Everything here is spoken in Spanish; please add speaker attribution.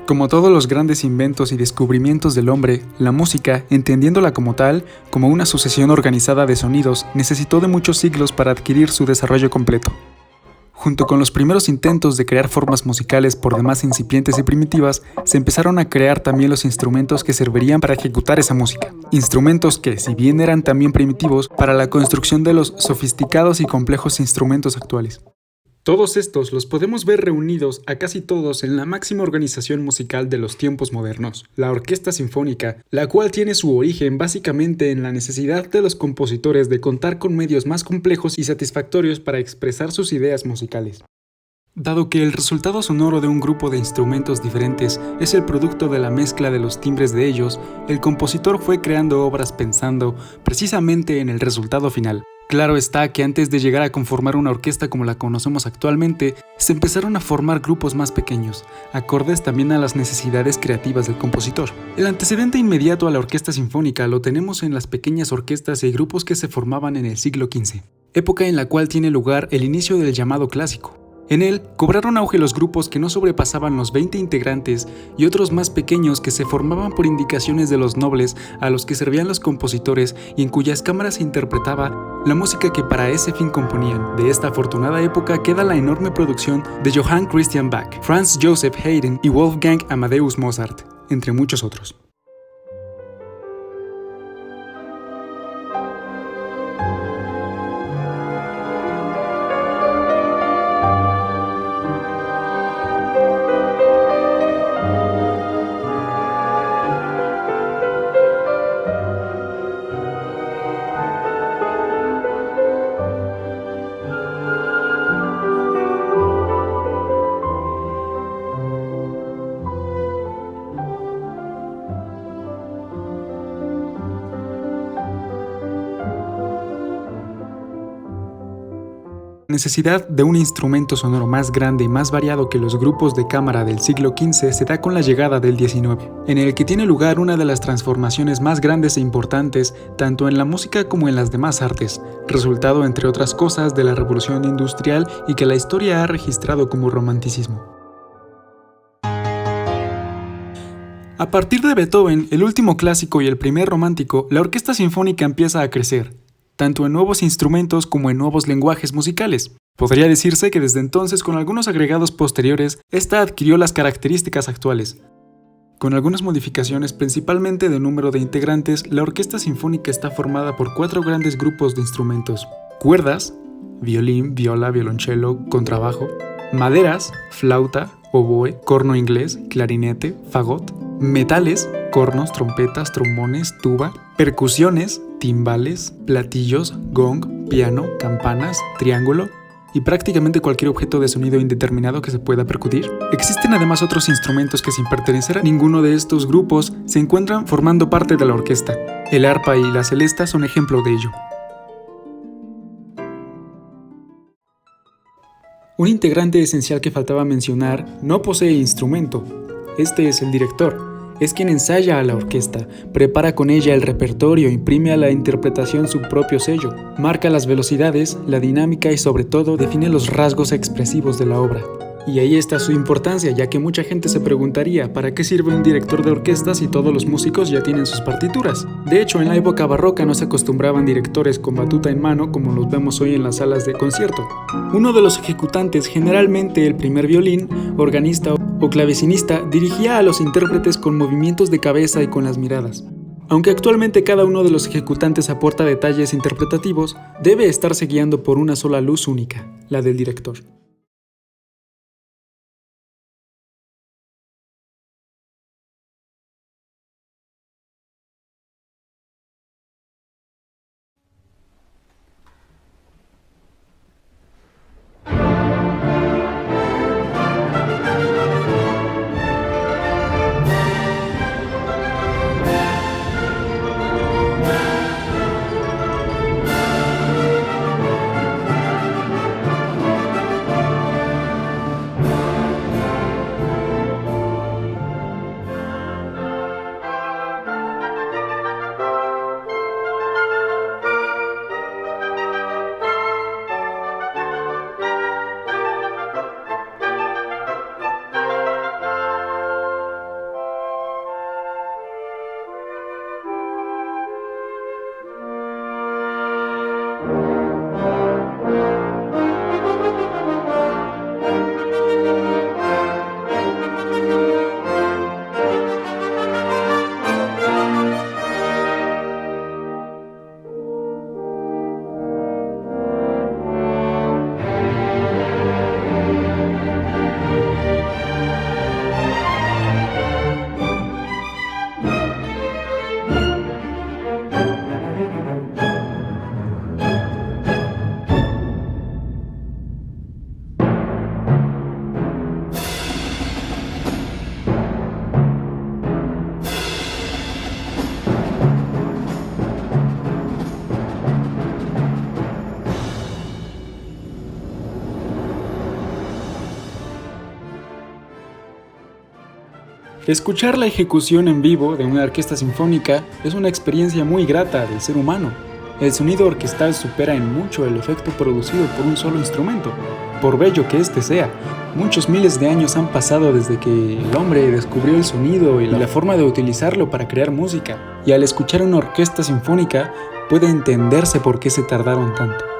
Speaker 1: Como todos los grandes inventos y descubrimientos del hombre, la música, entendiéndola como tal, como una sucesión organizada de sonidos, necesitó de muchos siglos para adquirir su desarrollo completo. Junto con los primeros intentos de crear formas musicales por demás incipientes y primitivas, se empezaron a crear también los instrumentos que servirían para ejecutar esa música. Instrumentos que, si bien eran también primitivos, para la construcción de los sofisticados y complejos instrumentos actuales. Todos estos los podemos ver reunidos a casi todos en la máxima organización musical de los tiempos modernos, la orquesta sinfónica, la cual tiene su origen básicamente en la necesidad de los compositores de contar con medios más complejos y satisfactorios para expresar sus ideas musicales. Dado que el resultado sonoro de un grupo de instrumentos diferentes es el producto de la mezcla de los timbres de ellos, el compositor fue creando obras pensando precisamente en el resultado final. Claro está que antes de llegar a conformar una orquesta como la conocemos actualmente, se empezaron a formar grupos más pequeños, acordes también a las necesidades creativas del compositor. El antecedente inmediato a la orquesta sinfónica lo tenemos en las pequeñas orquestas y grupos que se formaban en el siglo XV, época en la cual tiene lugar el inicio del llamado clásico. En él, cobraron auge los grupos que no sobrepasaban los 20 integrantes y otros más pequeños que se formaban por indicaciones de los nobles a los que servían los compositores y en cuyas cámaras se interpretaba la música que para ese fin componían. De esta afortunada época queda la enorme producción de Johann Christian Bach, Franz Joseph Haydn y Wolfgang Amadeus Mozart, entre muchos otros. La necesidad de un instrumento sonoro más grande y más variado que los grupos de cámara del siglo XV se da con la llegada del XIX, en el que tiene lugar una de las transformaciones más grandes e importantes tanto en la música como en las demás artes, resultado entre otras cosas de la revolución industrial y que la historia ha registrado como romanticismo. A partir de Beethoven, el último clásico y el primer romántico, la orquesta sinfónica empieza a crecer, tanto en nuevos instrumentos como en nuevos lenguajes musicales. Podría decirse que desde entonces, con algunos agregados posteriores, esta adquirió las características actuales. Con algunas modificaciones, principalmente de número de integrantes, la orquesta sinfónica está formada por 4 grandes grupos de instrumentos: cuerdas, violín, viola, violonchelo, contrabajo; maderas, flauta, oboe, corno inglés, clarinete, fagot; metales, cornos, trompetas, trombones, tuba; percusiones, timbales, platillos, gong, piano, campanas, triángulo y prácticamente cualquier objeto de sonido indeterminado que se pueda percutir. Existen además otros instrumentos que, sin pertenecer a ninguno de estos grupos, se encuentran formando parte de la orquesta. El arpa y la celesta son ejemplo de ello. Un integrante esencial que faltaba mencionar no posee instrumento. Este es el director. Es quien ensaya a la orquesta, prepara con ella el repertorio, imprime a la interpretación su propio sello, marca las velocidades, la dinámica y sobre todo define los rasgos expresivos de la obra. Y ahí está su importancia, ya que mucha gente se preguntaría ¿para qué sirve un director de orquesta si todos los músicos ya tienen sus partituras? De hecho, en la época barroca no se acostumbraban directores con batuta en mano como los vemos hoy en las salas de concierto. Uno de los ejecutantes, generalmente el primer violín, organista o clavecinista, dirigía a los intérpretes con movimientos de cabeza y con las miradas. Aunque actualmente cada uno de los ejecutantes aporta detalles interpretativos, debe estarse guiando por una sola luz única, la del director. Escuchar la ejecución en vivo de una orquesta sinfónica es una experiencia muy grata del ser humano. El sonido orquestal supera en mucho el efecto producido por un solo instrumento, por bello que éste sea. Muchos miles de años han pasado desde que el hombre descubrió el sonido y la forma de utilizarlo para crear música, y al escuchar una orquesta sinfónica puede entenderse por qué se tardaron tanto.